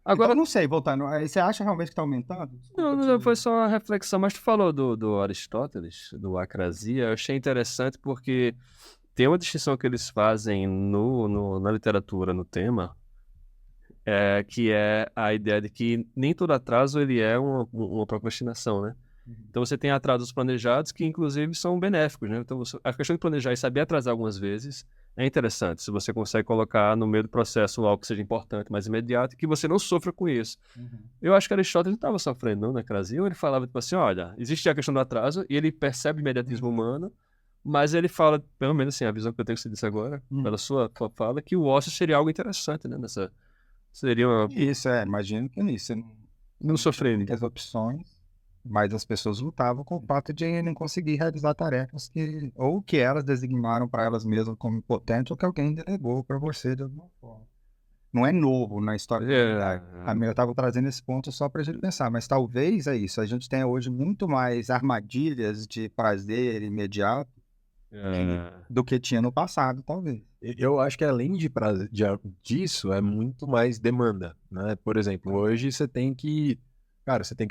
Agora, então, não sei, voltando, você acha realmente que está aumentando? não, foi só uma reflexão, mas tu falou do Aristóteles, do acrasia, eu achei interessante porque tem uma distinção que eles fazem na literatura, no tema, que é a ideia de que nem todo atraso ele é uma procrastinação, né? Então você tem atrasos planejados que inclusive são benéficos, né? Então a questão de planejar e saber atrasar algumas vezes é interessante, se você consegue colocar no meio do processo algo que seja importante, mais imediato, e que você não sofra com isso. Eu acho que Aristóteles não estava sofrendo não na acrasia, ele falava tipo assim, olha, existe a questão do atraso e ele percebe o imediatismo humano, mas ele fala, pelo menos assim, a visão que eu tenho que você disse agora, pela sua fala, que o ócio seria algo interessante, né? Seria uma... Isso, imagino que nisso. Não sofrer. Muitas opções, mas as pessoas lutavam com o fato de não conseguir realizar tarefas que elas designaram para elas mesmas como importantes ou que alguém delegou para você de alguma forma. Não é novo na história da humanidade. Eu estava trazendo esse ponto só para a gente pensar, mas talvez é isso. A gente tenha hoje muito mais armadilhas de prazer imediato do que tinha no passado, talvez. Eu acho que além disso, é muito mais demanda, né? Por exemplo, hoje você tem que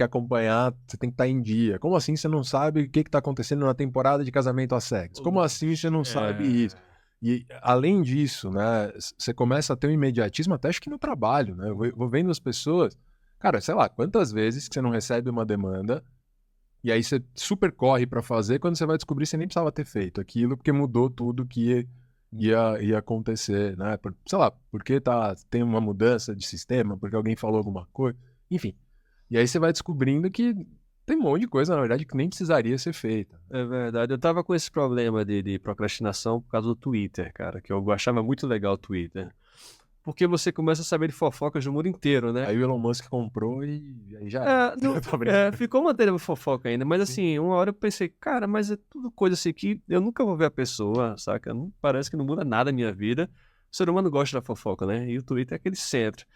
acompanhar, você tem que estar em dia. Como assim você não sabe o que está acontecendo na temporada de Casamento às Cegas? Como assim você não sabe isso? E além disso, né, você começa a ter um imediatismo até acho que no trabalho, né? Eu vou vendo as pessoas, cara, sei lá, quantas vezes que você não recebe uma demanda e aí você super corre para fazer, quando você vai descobrir você nem precisava ter feito aquilo porque mudou tudo que ia acontecer, né? Sei lá, porque tem uma mudança de sistema, porque alguém falou alguma coisa, enfim. E aí você vai descobrindo que tem um monte de coisa, na verdade, que nem precisaria ser feita. É verdade. Eu tava com esse problema de procrastinação por causa do Twitter, cara, que eu achava muito legal o Twitter. Porque você começa a saber de fofocas do mundo inteiro, né? Aí o Elon Musk comprou e aí já... ficou mantendo fofoca ainda, mas assim, uma hora eu pensei, cara, mas é tudo coisa assim que eu nunca vou ver a pessoa, saca? Não, parece que não muda nada na minha vida. O ser humano gosta da fofoca, né? E o Twitter é aquele centro.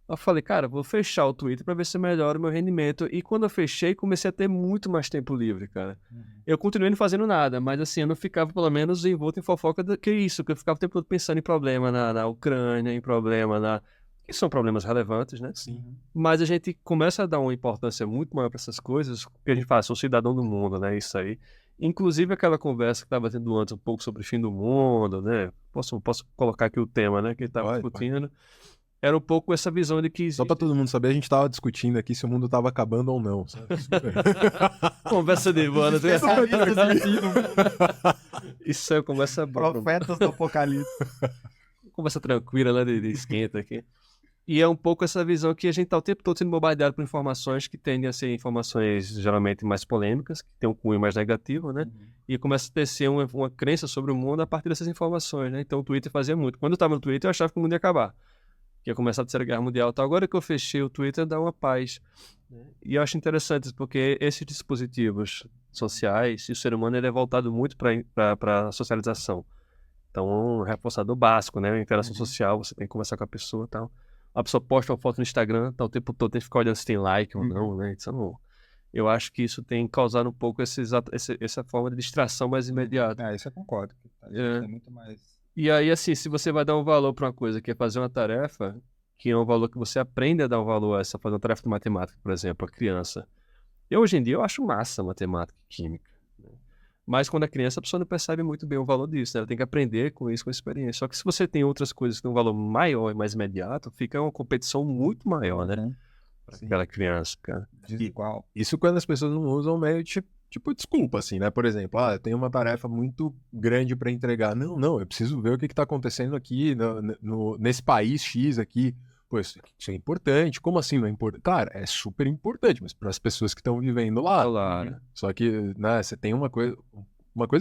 Eu falei, cara, vou fechar o Twitter pra ver se melhora o meu rendimento. E quando eu fechei, comecei a ter muito mais tempo livre, cara. Eu continuei não fazendo nada, mas assim, eu não ficava pelo menos envolto em fofoca que isso, que eu ficava o tempo todo pensando em problema na Ucrânia, em problema que são problemas relevantes, né? Sim. Mas a gente começa a dar uma importância muito maior para essas coisas, porque a gente fala, sou cidadão do mundo, né? Isso aí. Inclusive aquela conversa que estava tendo antes um pouco sobre o fim do mundo, né? Posso colocar aqui o tema, né? Que ele estava discutindo. Era um pouco essa visão de que existe... Só pra todo mundo saber, a gente tava discutindo aqui se o mundo tava acabando ou não. Conversa de banda. Isso é conversa boa. Profetas do Apocalipse. Conversa tranquila, né? De esquenta aqui. E é um pouco essa visão que a gente tá o tempo todo sendo bombardeado por informações que tendem a ser informações geralmente mais polêmicas, que tem um cunho mais negativo, né? E começa a tecer uma crença sobre o mundo a partir dessas informações, né? Então o Twitter fazia muito. Quando eu tava no Twitter, eu achava que o mundo ia acabar. Que ia começar a Terceira Guerra Mundial. Então, agora que eu fechei o Twitter, dá uma paz. E eu acho interessante, porque esses dispositivos sociais, e o ser humano ele é voltado muito para a socialização. Então, um reforçador básico, né? Interação social, você tem que conversar com a pessoa e tal. A pessoa posta uma foto no Instagram, tá o tempo todo tem que ficar olhando se tem like ou não, né? Então, eu acho que isso tem causado um pouco essa forma de distração mais imediata. Isso eu concordo. É muito mais... E aí, assim, se você vai dar um valor para uma coisa que é fazer uma tarefa, que é um valor que você aprende a dar um valor a essa, fazer uma tarefa de matemática, por exemplo, a criança. Hoje em dia, eu acho massa matemática e química. Né? Mas quando é criança, a pessoa não percebe muito bem o valor disso, né? Ela tem que aprender com isso, com a experiência. Só que se você tem outras coisas que têm um valor maior e mais imediato, fica uma competição muito maior, né? Para aquela criança, cara. Desigual. Isso quando as pessoas não usam meio tipo desculpa, assim, né? Por exemplo, eu tenho uma tarefa muito grande para entregar. Não, eu preciso ver o que está acontecendo aqui nesse país X aqui. Pô, isso é importante. Como assim não é importante? Claro, é super importante, mas para as pessoas que estão vivendo lá. Claro. Só que, né, você tem uma coisa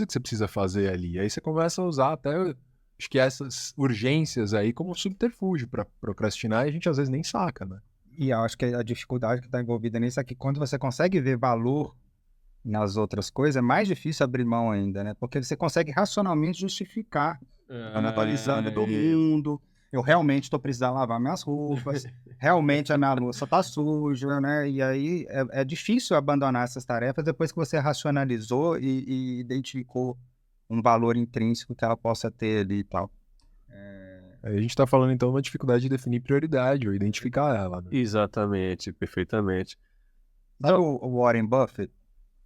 que você precisa fazer ali. Aí você começa a usar até, acho que essas urgências aí como subterfúgio para procrastinar e a gente às vezes nem saca, né? E eu acho que a dificuldade que está envolvida nisso é que quando você consegue ver valor nas outras coisas, é mais difícil abrir mão ainda, né? Porque você consegue racionalmente justificar a naturalizando do mundo. Eu realmente estou precisando lavar minhas roupas, realmente a minha louça está suja, né? E aí é difícil abandonar essas tarefas depois que você racionalizou e identificou um valor intrínseco que ela possa ter ali e tal. A gente tá falando, então, uma dificuldade de definir prioridade ou identificar ela, né? Exatamente, perfeitamente. Sabe o Warren Buffett,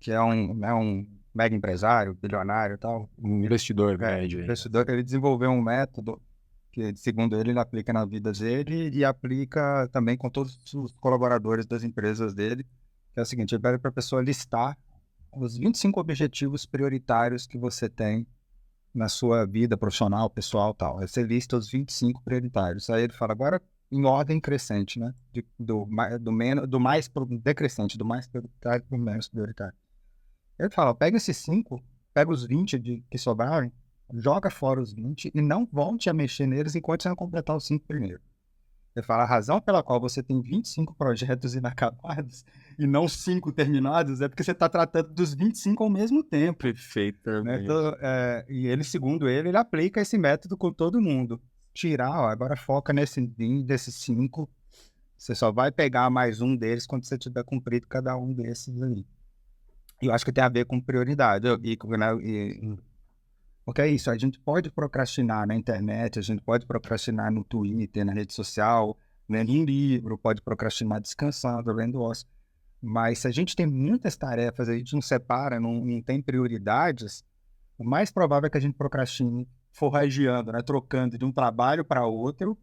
que é um mega empresário, bilionário e tal? Um investidor médio. aí. Investidor, ele desenvolveu um método que, segundo ele aplica na vida dele e aplica também com todos os colaboradores das empresas dele, que é o seguinte, ele pede para a pessoa listar os 25 objetivos prioritários que você tem na sua vida profissional, pessoal e tal. Aí você lista os 25 prioritários. Aí ele fala, agora em ordem crescente, né? Do mais decrescente, do mais prioritário para o menos prioritário. Ele fala, pega esses 5, pega os 20 que sobrarem, joga fora os 20 e não volte a mexer neles enquanto você não completar os 5 primeiro. Ele fala, a razão pela qual você tem 25 projetos inacabados e não 5 terminados é porque você está tratando dos 25 ao mesmo tempo. Né? Perfeitamente. Então, e ele, segundo ele aplica esse método com todo mundo. Tirar, ó, agora foca desses 5, você só vai pegar mais um deles quando você tiver cumprido cada um desses aí. E eu acho que tem a ver com prioridade. Porque é isso, a gente pode procrastinar na internet, a gente pode procrastinar no Twitter, na rede social, lendo um livro, pode procrastinar descansando, lendo ócio. Mas se a gente tem muitas tarefas, a gente não separa, não tem prioridades, o mais provável é que a gente procrastine forrageando, né? Trocando de um trabalho para outro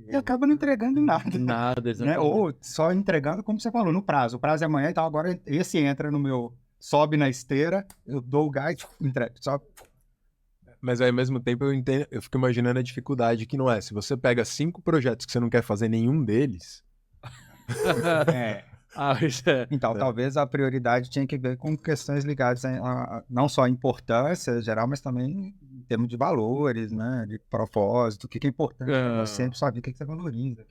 e acaba não entregando nada. Nada, Né? exatamente. Ou só entregando, como você falou, no prazo. O prazo é amanhã, então agora esse entra no meu... Sobe na esteira, eu dou o gás, entrego. Só... Mas ao mesmo tempo eu fico imaginando a dificuldade que não é. Se você pega 5 projetos que você não quer fazer nenhum deles, Isso é. Então, talvez a prioridade tinha que ver com questões ligadas a não só a importância geral, mas também em termos de valores, né? De propósito, o que é importante para você, pra sua vida, o que você valoriza.